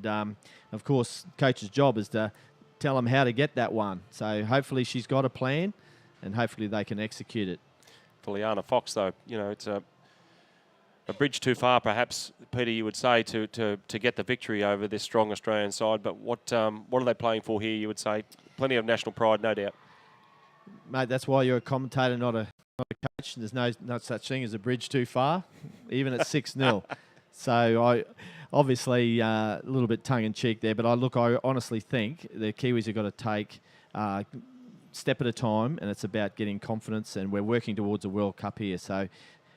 And, of course, coach's job is to tell them how to get that one. So hopefully she's got a plan, and hopefully they can execute it. For Liana Fox, though, you know, it's a bridge too far, perhaps, Peter, you would say, to get the victory over this strong Australian side. But what are they playing for here, you would say? Plenty of national pride, no doubt. Mate, that's why you're a commentator, not a coach. There's no such thing as a bridge too far, even at 6-0. So I obviously a little bit tongue-in-cheek there, but I honestly think the Kiwis have got to take step at a time, and it's about getting confidence, and we're working towards a World Cup here. So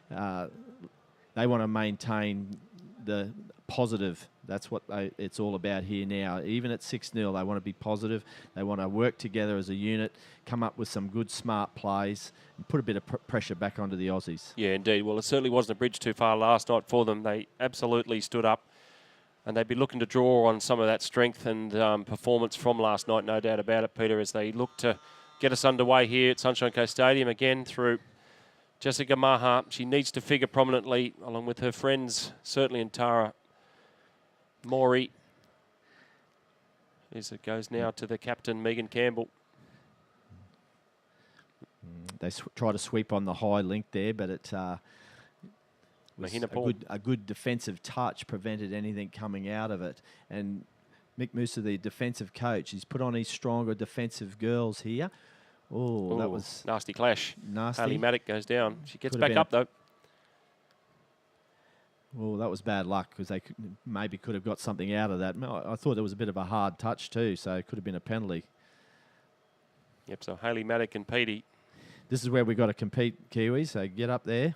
they want to maintain the positive. That's what it's all about here now. Even at 6-0, they want to be positive. They want to work together as a unit, come up with some good, smart plays, and put a bit of pressure back onto the Aussies. Yeah, indeed. Well, it certainly wasn't a bridge too far last night for them. They absolutely stood up, and they'd be looking to draw on some of that strength and performance from last night, no doubt about it, Peter, as they look to get us underway here at Sunshine Coast Stadium again through Jessica Maha. She needs to figure prominently, along with her friends, certainly in Tara Maury, as it goes now to the captain, Megan Campbell. They try to sweep on the high link there, but it was a good defensive touch, prevented anything coming out of it. And Mick Musa, the defensive coach, he's put on his stronger defensive girls here. Oh, that was nasty clash. Nasty. Haley Maddock goes down. She gets back up, though. Well, that was bad luck, because they maybe could have got something out of that. I thought there was a bit of a hard touch too, so it could have been a penalty. Yep, so Haley Maddock and Petey. This is where we've got to compete, Kiwis, so get up there.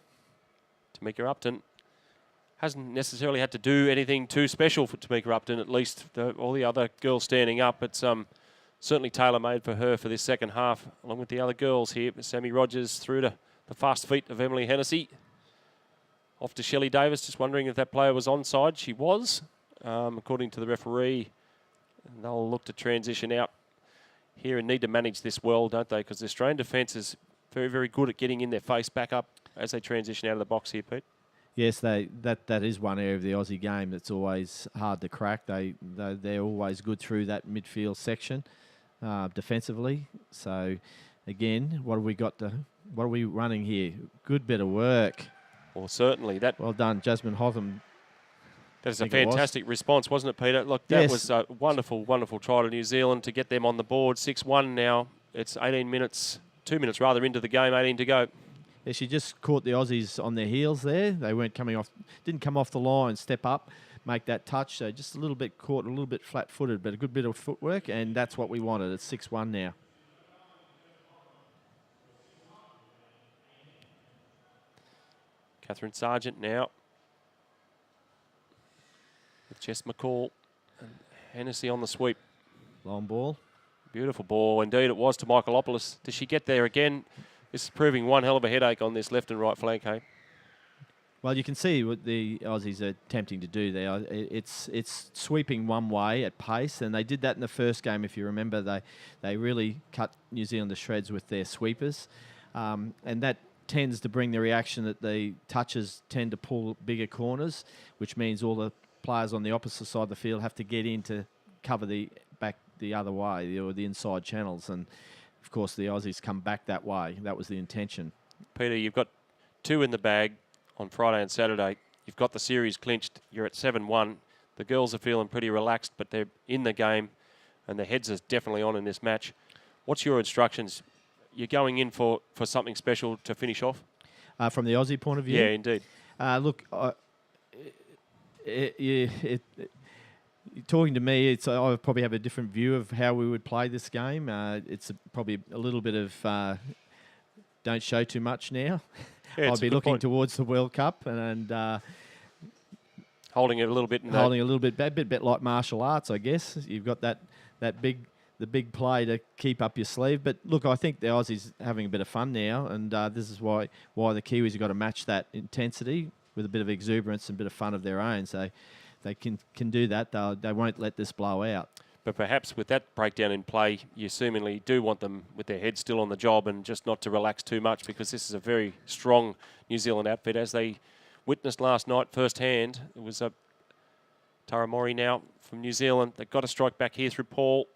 Tamika Upton hasn't necessarily had to do anything too special for Tamika Upton, at least all the other girls standing up. It's certainly tailor-made for her for this second half, along with the other girls here. Sammy Rogers through to the fast feet of Emily Hennessy. Off to Shelley Davis, just wondering if that player was onside. She was, according to the referee. And they'll look to transition out here and need to manage this well, don't they? Because the Australian defence is very, very good at getting in their face back up as they transition out of the box here, Pete. Yes, that is one area of the Aussie game that's always hard to crack. They're always good through that midfield section defensively. So, again, what are we running here? Good bit of work. Well, certainly. Well done, Jasmine Hotham. That is a fantastic response, wasn't it, Peter? Look, that was a wonderful, wonderful try to New Zealand to get them on the board. 6-1 now. It's 18 minutes, 2 minutes rather, into the game, 18 to go. Yeah, she just caught the Aussies on their heels there. They weren't coming off, didn't come off the line, step up, make that touch. So just a little bit caught, a little bit flat-footed, but a good bit of footwork, and that's what we wanted. It's 6-1 now. Catherine Sargent now with Jess McCall and Hennessy on the sweep. Long ball. Beautiful ball. Indeed, it was to Michaelopoulos. Does she get there again? This is proving one hell of a headache on this left and right flank, hey? Well, you can see what the Aussies are attempting to do there. It's sweeping one way at pace, and they did that in the first game, if you remember. They really cut New Zealand to shreds with their sweepers, and that tends to bring the reaction that the touches tend to pull bigger corners, which means all the players on the opposite side of the field have to get in to cover the back the other way, or the inside channels. And, of course, the Aussies come back that way. That was the intention. Peter, you've got 2 in the bag on Friday and Saturday. You've got the series clinched. You're at 7-1. The girls are feeling pretty relaxed, but they're in the game, and their heads are definitely on in this match. What's your instructions? You're going in for something special to finish off? From the Aussie point of view? Yeah, indeed. Look, talking to me, I probably have a different view of how we would play this game. It's probably a little bit of don't show too much now. Yeah, I'll be looking towards the World Cup and holding it a little bit. Holding a little bit, a bit like martial arts, I guess. You've got the big play to keep up your sleeve. But look, I think the Aussies are having a bit of fun now, and this is why the Kiwis have got to match that intensity with a bit of exuberance and a bit of fun of their own. So they can do that. They won't let this blow out. But perhaps with that breakdown in play, you seemingly do want them with their heads still on the job and just not to relax too much, because this is a very strong New Zealand outfit. As they witnessed last night firsthand, it was a Taramori now from New Zealand. They've got to strike back here through Paul.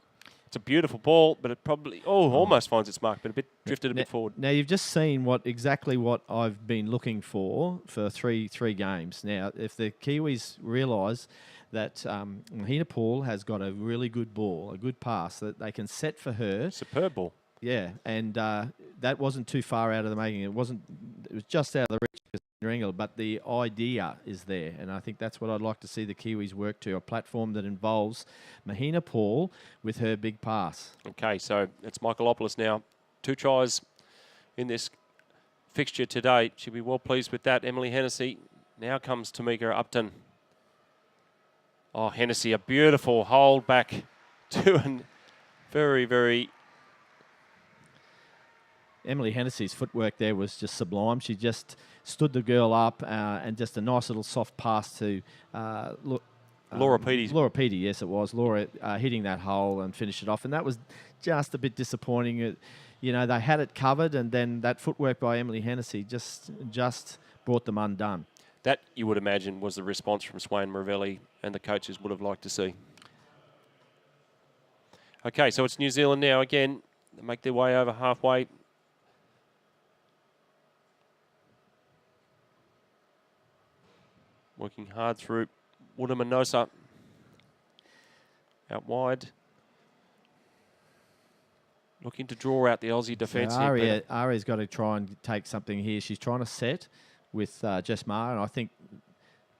It's a beautiful ball, but it probably almost finds its mark, but a bit drifted a bit forward. Now you've just seen exactly what I've been looking for three games. Now, if the Kiwis realise that Mahina Paul has got a really good ball, a good pass that they can set for her. Superb ball. Yeah, and that wasn't too far out of the making. It was just out of the reach of Ringle, but the idea is there, and I think that's what I'd like to see the Kiwis work to, a platform that involves Mahina Paul with her big pass. Okay, so it's Michaelopoulos now. 2 tries in this fixture today. She'll be well pleased with that. Emily Hennessy. Now comes Tamika Upton. Oh, Hennessy, a beautiful hold back to a very, very... Emily Hennessy's footwork there was just sublime. She just stood the girl up and just a nice little soft pass to Laura Petey. Laura Petey, yes, it was. Laura hitting that hole and finished it off. And that was just a bit disappointing. They had it covered, and then that footwork by Emily Hennessy just brought them undone. That, you would imagine, was the response from Swain Maravelli and the coaches would have liked to see. Okay, so it's New Zealand now again. They make their way over halfway. Working hard through Woodamanosa. Out wide. Looking to draw out the Aussie defence. So Aria's got to try and take something here. She's trying to set with Jess Maher, and I think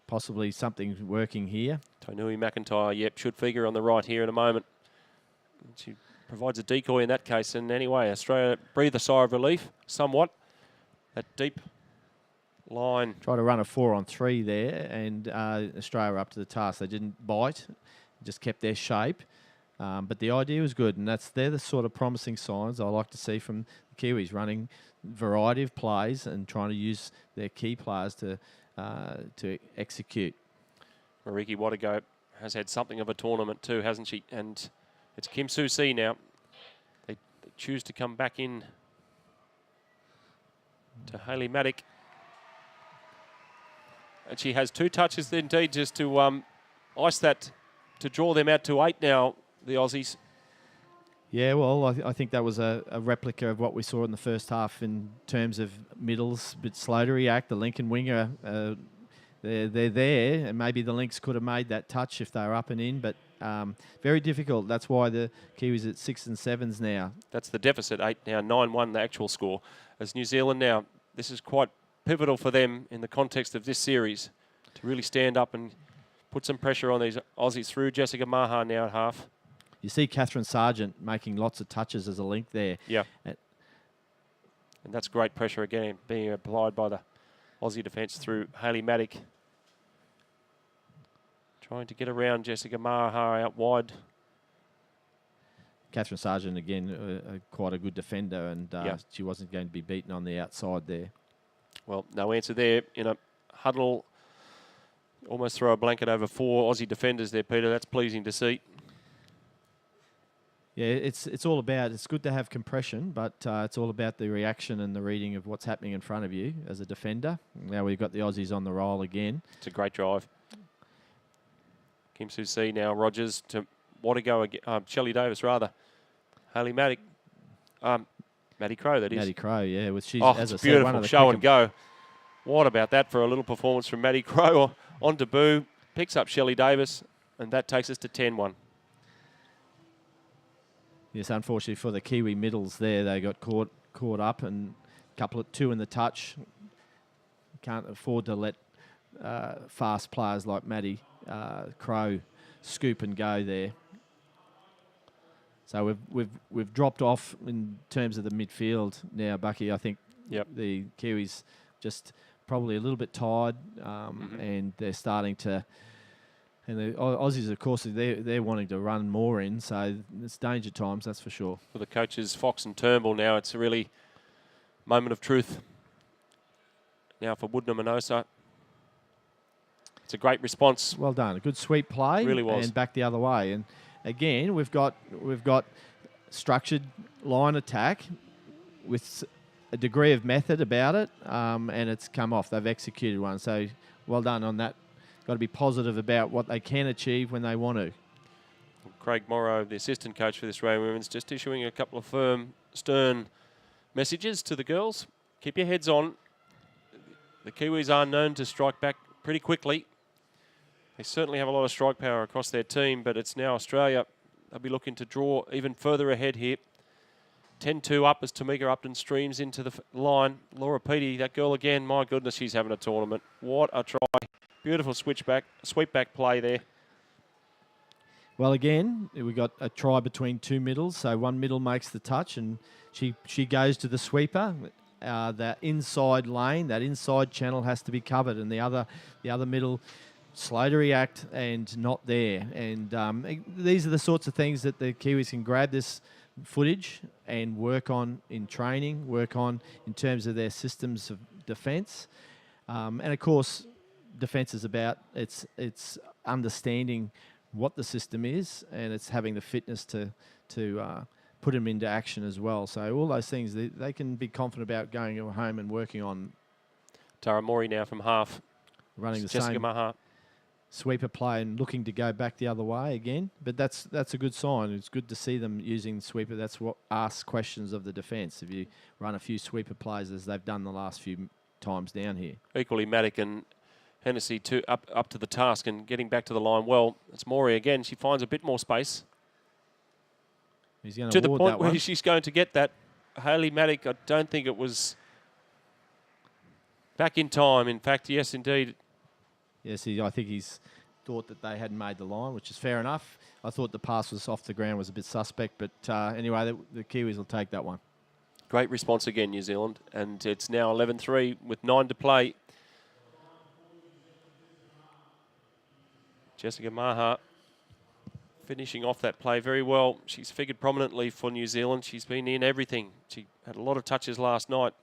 possibly something's working here. Tainui McIntyre, yep, should figure on the right here in a moment. She provides a decoy in that case. And anyway, Australia breathe a sigh of relief somewhat. That deep line. Try to run a 4-on-3 there, and Australia up to the task. They didn't bite, just kept their shape. But the idea was good, and they're the sort of promising signs I like to see from the Kiwis, running variety of plays and trying to use their key players to execute. Mariki Watago has had something of a tournament too, hasn't she? And it's Kim Soo See now. They choose to come back in to Hayley Maddock. And she has 2 touches indeed just to ice that, to draw them out to 8 now, the Aussies. Yeah, well, I think that was a replica of what we saw in the first half in terms of middles, a bit slow to react. The Lincoln winger, they're there, and maybe the Lynx could have made that touch if they were up and in, but very difficult. That's why the Kiwis at 6 and 7s now. That's the deficit, 8 now, 9-1 the actual score. As New Zealand now, this is quite pivotal for them in the context of this series to really stand up and put some pressure on these Aussies through. Jessica Maher now at half. You see Catherine Sargent making lots of touches as a link there. Yeah. And that's great pressure again being applied by the Aussie defence through Hayley Maddock. Trying to get around Jessica Maher out wide. Catherine Sargent, again, quite a good defender, and she wasn't going to be beaten on the outside there. Well, no answer there in a huddle. Almost throw a blanket over 4 Aussie defenders there, Peter. That's pleasing to see. Yeah, it's all about, it's good to have compression, but it's all about the reaction and the reading of what's happening in front of you as a defender. Now we've got the Aussies on the roll again. It's a great drive. Kim Soo See now, Rogers to Watago again, Shelley Davis rather. Hayley Maddock. Maddie Crow, that is. Maddie Crow, yeah. As it's I said, beautiful one of the show and go. What about that for a little performance from Maddie Crow on debut? Picks up Shelley Davis, and that takes us to 10-1. Yes, unfortunately for the Kiwi middles there, they got caught up, and two in the touch. Can't afford to let fast players like Maddie Crow scoop and go there. So we've dropped off in terms of the midfield now, Bucky. I think the Kiwis just probably a little bit tired, and they're starting to. And the Aussies, of course, they're wanting to run more in, so it's danger times, that's for sure. For the coaches, Fox and Turnbull now, it's a really moment of truth. Now for Woodamanosa. It's a great response. Well done, a good sweep play. Really was. And back the other way. And again, we've got structured line attack with a degree of method about it, and it's come off. They've executed one, so well done on that got to be positive about what they can achieve when they want to. Craig Morrow, the assistant coach for the Australian Women's, just issuing a couple of firm, stern messages to the girls. Keep your heads on. The Kiwis are known to strike back pretty quickly. They certainly have a lot of strike power across their team, but it's now Australia. They'll be looking to draw even further ahead here. 10-2 up as Tamika Upton streams into the line. Laura Peaty, that girl again, my goodness, she's having a tournament. What a try. Beautiful sweep back play there. Well, again, we got a try between two middles, so one middle makes the touch, and she goes to the sweeper. That inside lane, that inside channel has to be covered, and the other middle slow to react and not there. And these are the sorts of things that the Kiwis can grab this footage and work on in training, work on in terms of their systems of defence. And of course, defence is about it's understanding what the system is, and it's having the fitness to put them into action as well. So all those things they can be confident about going home and working on. Tara Mori now from half, running the Jessica same Maha. Sweeper play and looking to go back the other way again. But that's a good sign. It's good to see them using sweeper. That's what asks questions of the defence. If you run a few sweeper plays as they've done the last few times down here. Equally, Maddock and Hennessy up to the task and getting back to the line well. It's Maury again. She finds a bit more space. He's going to the award point that where one. she's going to get that. Hayley Maddock, I don't think it was back in time. In fact, yes, indeed. Yes, I think he's thought that they hadn't made the line, which is fair enough. I thought the pass was off the ground was a bit suspect, but anyway, the Kiwis will take that one. Great response again, New Zealand, and it's now 11-3 with 9 to play. Jessica Maha finishing off that play very well. She's figured prominently for New Zealand. She's been in everything. She had a lot of touches last night.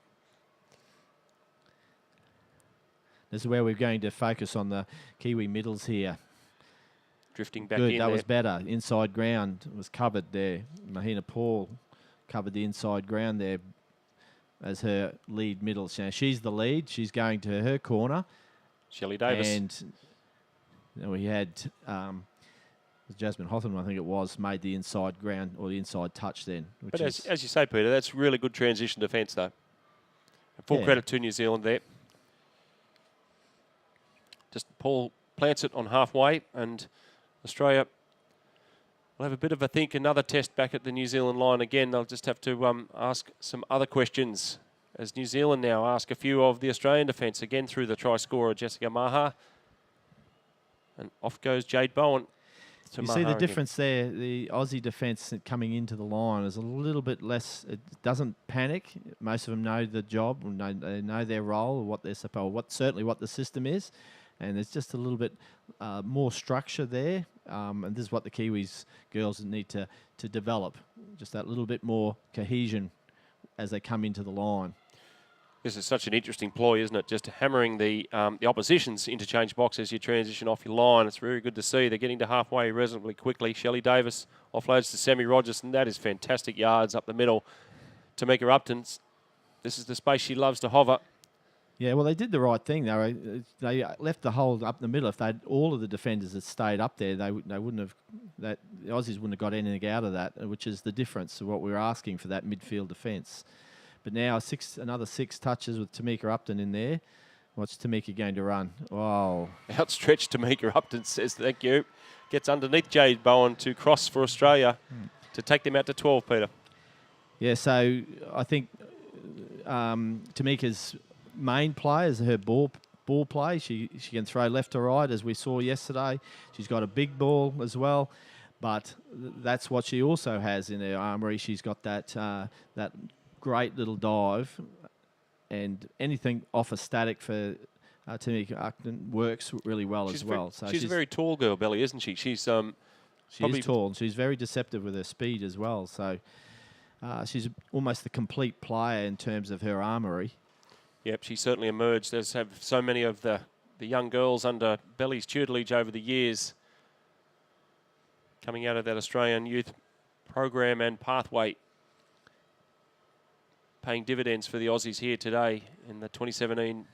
This is where we're going to focus on the Kiwi middles here. Drifting back Good, in that there. was better. Inside ground was covered there. Mahina Paul covered the inside ground there as her lead middle. Now she's the lead. She's going to her corner. Shelley Davis. And we had Jasmine Hotham, I think it was, made the inside ground or the inside touch then. But as you say, Peter, that's really good transition defence, though. And full credit to New Zealand there. Just Paul plants it on halfway, and Australia will have a bit of a think. Another test back at the New Zealand line again. They'll just have to ask some other questions as New Zealand now ask a few of the Australian defence, again through the try scorer Jessica Maha. And off goes Jade Bowen. You see the difference there. The Aussie defence coming into the line is a little bit less. It doesn't panic. Most of them know the job, they know their role, what they're supposed, certainly what the system is, and there's just a little bit more structure there. And this is what the Kiwis girls need to develop, just that little bit more cohesion as they come into the line. This is such an interesting ploy, isn't it? Just hammering the opposition's interchange box as you transition off your line. It's very good to see. They're getting to halfway reasonably quickly. Shelley Davis offloads to Sammy Rogers, and that is fantastic yards up the middle. Tamika Upton, this is the space she loves to hover. Yeah, well, they did the right thing. They left the hole up the middle. If all of the defenders had stayed up there, they wouldn't have. The Aussies wouldn't have got anything out of that, which is the difference of what we were asking for that midfield defence. But now another 6 touches with Tamika Upton in there. What's Tamika going to run? Wow. Outstretched Tamika Upton says thank you. Gets underneath Jade Bowen to cross for Australia to take them out to 12, Peter. Yeah, so I think Tamika's main play is her ball play. She can throw left to right, as we saw yesterday. She's got a big ball as well. But that's what she also has in her armoury. She's got that great little dive, and anything off a static for Tamika Upton works really well as well. So she's a very tall girl, Belly, isn't she? She is tall, and she's very deceptive with her speed as well. So she's almost the complete player in terms of her armoury. Yep, she certainly emerged, as have so many of the young girls under Belly's tutelage over the years, coming out of that Australian youth program and pathway, paying dividends for the Aussies here today in the 2017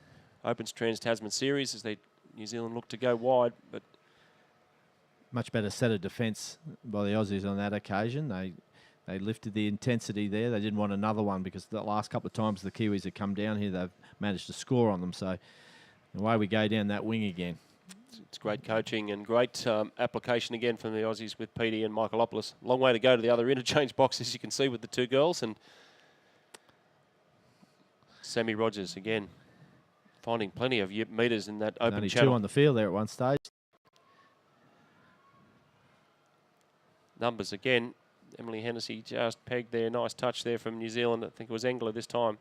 Opens Trans Tasman Series as they New Zealand looked to go wide, but much better set of defence by the Aussies on that occasion. They lifted the intensity there. They didn't want another one because the last couple of times the Kiwis have come down here, they've managed to score on them. So away we go down that wing again. it's great coaching and great application again from the Aussies with Petey and Michaelopoulos. Long way to go to the other interchange box, as you can see, with the two girls. And Sammy Rogers again finding plenty of metres in that open Only channel. two on the field there at one stage. Numbers again. Emily Hennessy just pegged there. Nice touch there from New Zealand. I think it was Engler this time.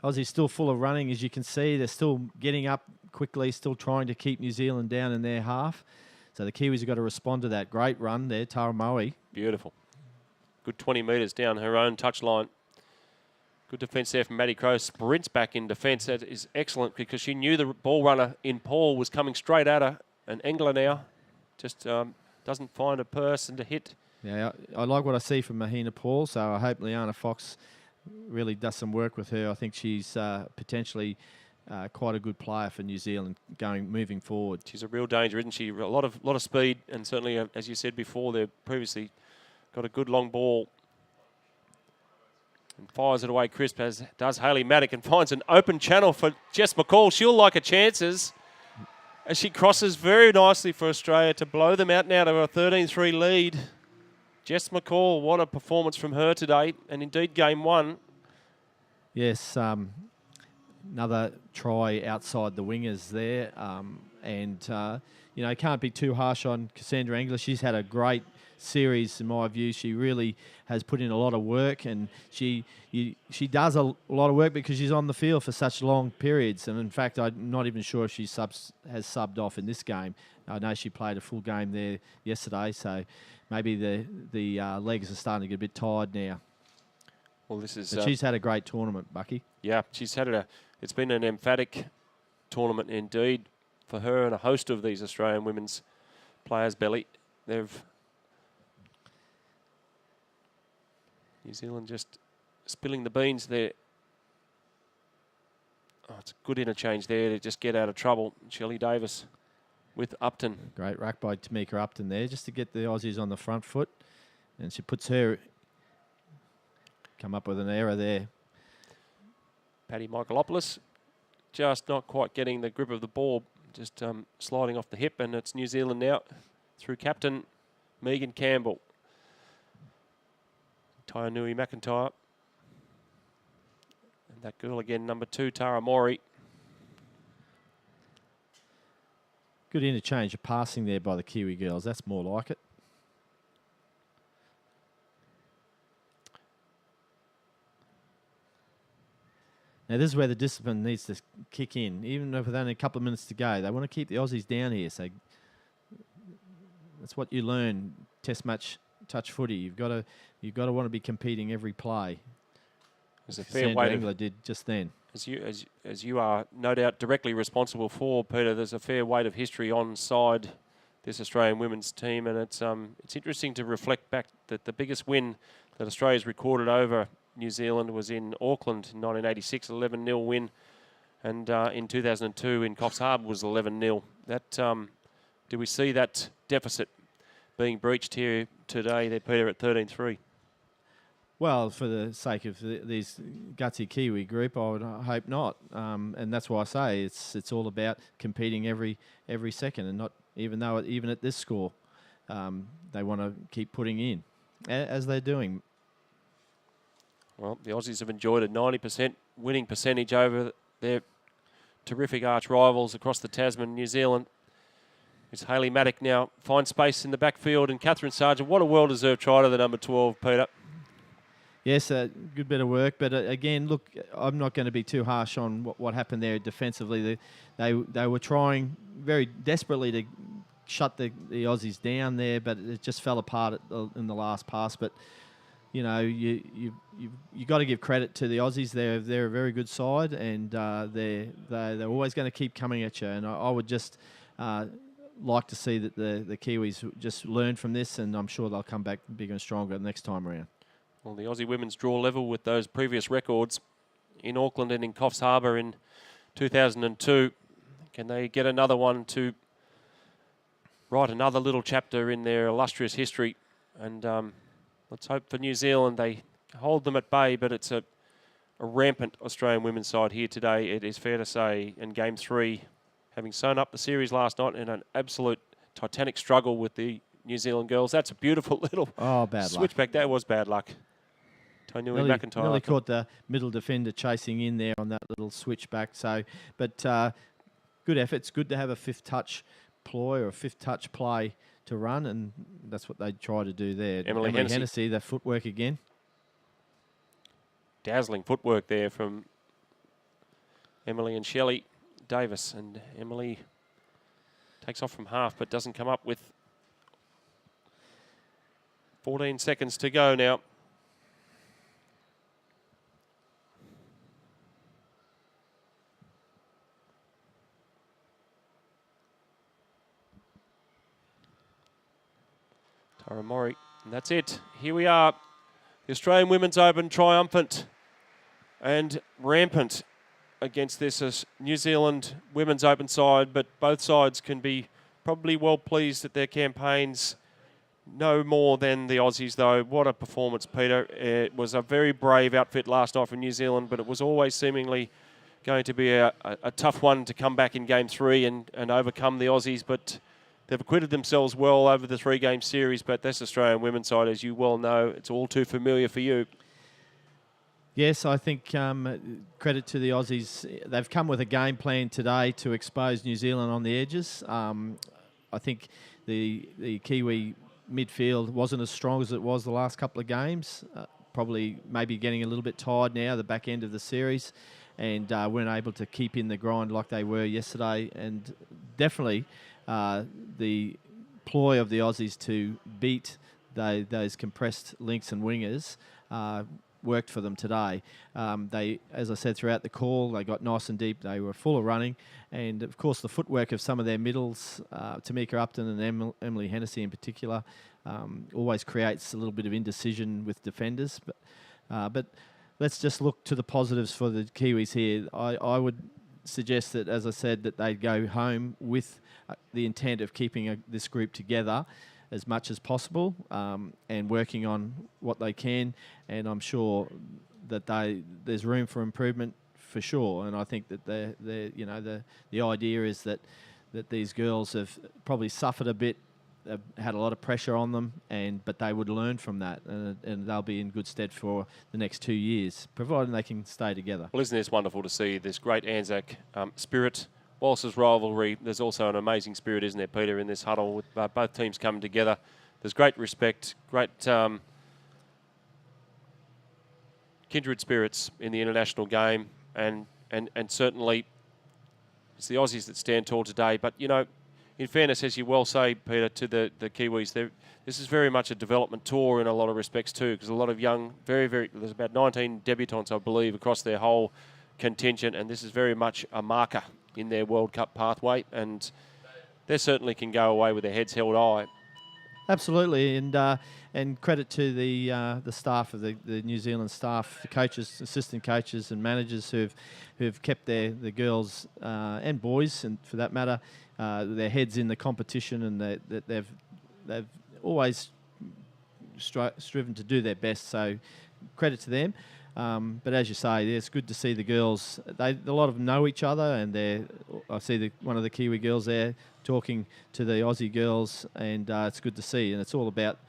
Aussie's still full of running, as you can see. They're still getting up quickly, still trying to keep New Zealand down in their half. So the Kiwis have got to respond to that. Great run there, Tara Moe. Beautiful. Good 20 metres down her own touchline. Good defence there from Maddie Crowe. Sprints back in defence. That is excellent because she knew the ball runner in Paul was coming straight at her. And Engler now just doesn't find a person to hit. Yeah, I like what I see from Mahina Paul, so I hope Liana Fox really does some work with her. I think she's potentially quite a good player for New Zealand moving forward. She's a real danger, isn't she? A lot of speed, and certainly, as you said before, they've previously got a good long ball. And fires it away crisp, as does Hayley Maddock, and finds an open channel for Jess McCall. She'll like her chances as she crosses very nicely for Australia to blow them out now to a 13-3 lead. Jess McCall, what a performance from her today, and indeed game one. Yes, another try outside the wingers there, you know, can't be too harsh on Cassandra Engler. She's had a great series, in my view. She really has put in a lot of work, and she does a lot of work because she's on the field for such long periods. And in fact, I'm not even sure if she has subbed off in this game. I know she played a full game there yesterday, so maybe the legs are starting to get a bit tired now. Well, this is. But she's had a great tournament, Bucky. Yeah, she's had it's been an emphatic tournament indeed for her and a host of these Australian women's players. Belly, New Zealand just spilling the beans there. Oh, it's a good interchange there to just get out of trouble. Shelley Davis with Upton. Great rack by Tamika Upton there, just to get the Aussies on the front foot. And she puts her, come up with an error there. Paddy Michaelopoulos just not quite getting the grip of the ball, just sliding off the hip, and it's New Zealand now through captain Megan Campbell. Tainui McIntyre. And that girl again, number 2, Tara Mori. Good interchange of passing there by the Kiwi girls. That's more like it. Now, this is where the discipline needs to kick in. Even with only a couple of minutes to go, they want to keep the Aussies down here. So that's what you learn, test match touch footy. You've got to want to be competing every play. There's a fair weight Engler did just then. As you are no doubt directly responsible for, Peter, there's a fair weight of history on side this Australian women's team, and it's interesting to reflect back that the biggest win that Australia's recorded over New Zealand was in Auckland in 1986, 11-0 win, and in 2002 in Coffs Harbour was 11-0. That do we see that deficit being breached here today? They're Peter at 13-3. Well, for the sake of these gutsy Kiwi group, I would hope not, and that's why I say it's all about competing every second, and not even at this score, they want to keep putting in as they're doing. Well, the Aussies have enjoyed a 90% winning percentage over their terrific arch rivals across the Tasman. New Zealand. It's Hayley Maddock now finds space in the backfield, and Catherine Sargent. What a well-deserved try to the number 12, Peter. Yes, a good bit of work, but again, look, I'm not going to be too harsh on what happened there defensively. They were trying very desperately to shut the Aussies down there, but it just fell apart in the last pass. But you know, you got to give credit to the Aussies. They're a very good side, and they're always going to keep coming at you. And I would just like to see that the Kiwis just learn from this, and I'm sure they'll come back bigger and stronger next time around. Well, the Aussie women's draw level with those previous records in Auckland and in Coffs Harbour in 2002. Can they get another one to write another little chapter in their illustrious history? And let's hope for New Zealand they hold them at bay, but it's a rampant Australian women's side here today, it is fair to say, in Game 3, having sewn up the series last night in an absolute titanic struggle with the New Zealand girls. That's a beautiful little switchback. That was bad luck. Tainui McIntyre. Nearly caught the middle defender chasing in there on that little switchback. So, but good effort. It's good to have a fifth touch ploy or a fifth touch play to run, and that's what they try to do there. Emily Hennessy, the footwork again. Dazzling footwork there from Emily and Shelley Davis. And Emily takes off from half but doesn't come up with 14 seconds to go now. Tara Mori, and that's it. Here we are. The Australian Women's Open triumphant and rampant against this New Zealand Women's Open side, but both sides can be probably well pleased that their campaigns no more than the Aussies, though. What a performance, Peter. It was a very brave outfit last night from New Zealand, but it was always seemingly going to be a tough one to come back in Game 3 and overcome the Aussies, but they've acquitted themselves well over the three-game series, but this Australian women's side, as you well know, it's all too familiar for you. Yes, I think credit to the Aussies. They've come with a game plan today to expose New Zealand on the edges. I think the Kiwi midfield wasn't as strong as it was the last couple of games. Probably maybe getting a little bit tired now, the back end of the series, and weren't able to keep in the grind like they were yesterday. And definitely the ploy of the Aussies to beat those compressed links and wingers worked for them today. They, as I said throughout the call, they got nice and deep. They were full of running, and of course the footwork of some of their middles, Tamika Upton and Emily Hennessy in particular, always creates a little bit of indecision with defenders. But let's just look to the positives for the Kiwis here. I would suggest that, as I said, that they go home with the intent of keeping this group together as much as possible, and working on what they can. And I'm sure that there's room for improvement for sure. And I think that the idea is that these girls have probably suffered a bit, have had a lot of pressure on them, but they would learn from that, and they'll be in good stead for the next 2 years, providing they can stay together. Well, isn't this wonderful to see this great Anzac spirit? Whilst there's rivalry, there's also an amazing spirit, isn't there, Peter, in this huddle with both teams coming together. There's great respect, great kindred spirits in the international game, and certainly it's the Aussies that stand tall today. But, you know, in fairness, as you well say, Peter, to the Kiwis, this is very much a development tour in a lot of respects too, because a lot of young, there's about 19 debutants, I believe, across their whole contingent, and this is very much a marker in their World Cup pathway, and they certainly can go away with their heads held high. Absolutely, and credit to the staff of the New Zealand staff, the coaches, assistant coaches, and managers who've kept the girls and boys, and for that matter, their heads in the competition, and that they've always striven to do their best. So credit to them. But as you say, it's good to see the girls. A lot of them know each other, and I see one of the Kiwi girls there talking to the Aussie girls, and it's good to see. And it's all about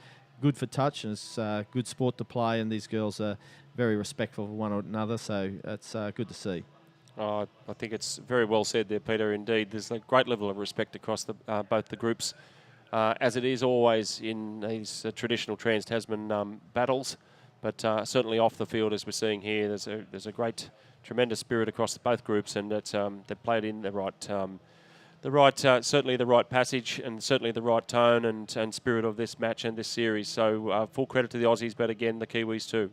good for touch, and it's good sport to play, and these girls are very respectful of one another, so it's good to see. I think it's very well said there, Peter. Indeed, there's a great level of respect across both the groups, as it is always in these traditional Trans-Tasman battles. But certainly off the field, as we're seeing here, there's a great, tremendous spirit across both groups, and they've played in certainly the right passage, and certainly the right tone and spirit of this match and this series. So full credit to the Aussies, but again the Kiwis too.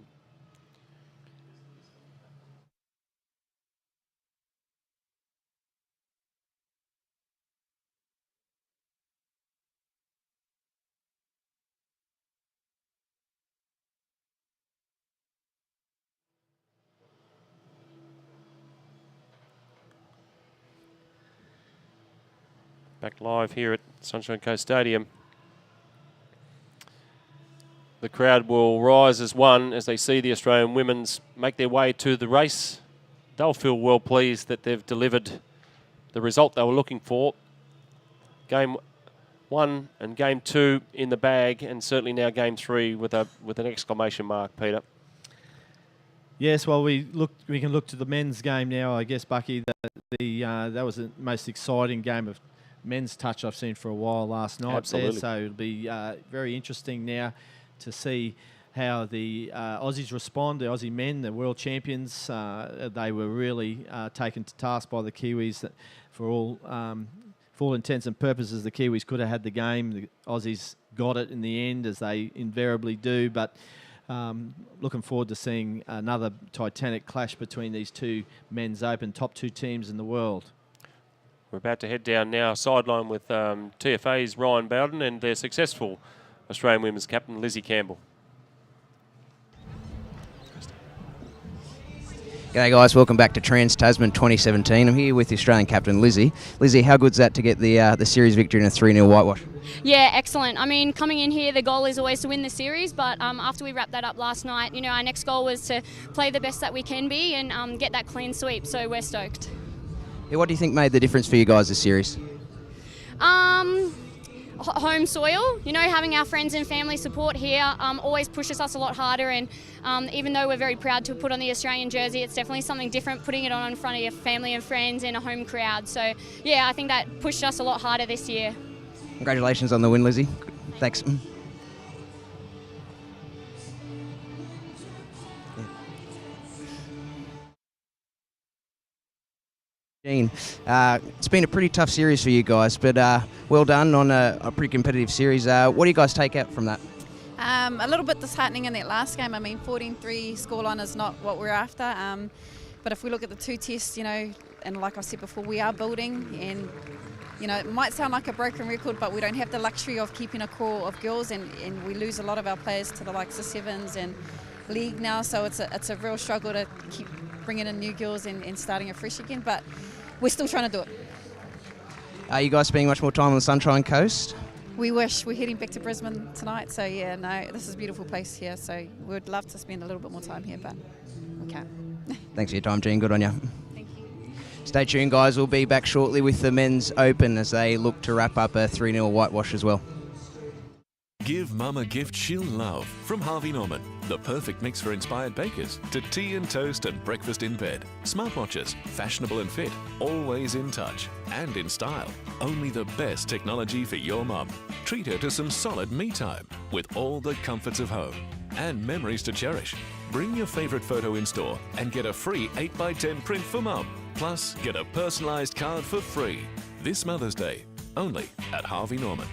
Back live here at Sunshine Coast Stadium. The crowd will rise as one as they see the Australian women's make their way to the race. They'll feel well pleased that they've delivered the result they were looking for. Game 1 and Game 2 in the bag, and certainly now Game 3 with an exclamation mark, Peter. Yes, well, we can look to the men's game now, I guess, Bucky. That was the most exciting game of men's touch I've seen for a while last night. Absolutely. There, so it'll be very interesting now to see how the Aussies respond, the Aussie men, the world champions. They were really taken to task by the Kiwis. That for all intents and purposes, the Kiwis could have had the game. The Aussies got it in the end, as they invariably do. But looking forward to seeing another titanic clash between these two men's open, top 2 teams in the world. We're about to head down now, sideline with TFA's Ryan Bowden and their successful Australian women's captain, Lizzie Campbell. G'day guys, welcome back to Trans Tasman 2017. I'm here with the Australian captain Lizzie. Lizzie, how good's that to get the series victory in a 3-0 whitewash? Yeah, excellent. I mean, coming in here, the goal is always to win the series, but after we wrapped that up last night, you know, our next goal was to play the best that we can be and get that clean sweep, so we're stoked. Yeah, what do you think made the difference for you guys this series? Home soil, you know, having our friends and family support here always pushes us a lot harder, and even though we're very proud to put on the Australian jersey, it's definitely something different putting it on in front of your family and friends in a home crowd. So yeah, I think that pushed us a lot harder this year. Congratulations on the win, Lizzie. Thanks. It's been a pretty tough series for you guys, but well done on a pretty competitive series. What do you guys take out from that? A little bit disheartening in that last game. I mean, 14-3 scoreline is not what we're after. But if we look at the 2 tests, you know, and like I said before, we are building, and you know, it might sound like a broken record, but we don't have the luxury of keeping a core of girls, and we lose a lot of our players to the likes of Sevens and League now. So it's a real struggle to keep bringing in new girls and starting afresh again. But we're still trying to do it. Are you guys spending much more time on the Sunshine Coast? We wish. We're heading back to Brisbane tonight, so yeah, no, this is a beautiful place here, so we'd love to spend a little bit more time here, but we can't. Thanks for your time, Jean. Good on you. Thank you. Stay tuned, guys. We'll be back shortly with the men's open as they look to wrap up a 3-0 whitewash as well. Give Mum a gift she'll love from Harvey Norman. The perfect mix for inspired bakers to tea and toast and breakfast in bed. Smartwatches, fashionable and fit, always in touch and in style. Only the best technology for your mum. Treat her to some solid me time with all the comforts of home and memories to cherish. Bring your favourite photo in store and get a free 8x10 print for mum. Plus, get a personalised card for free. This Mother's Day, only at Harvey Norman.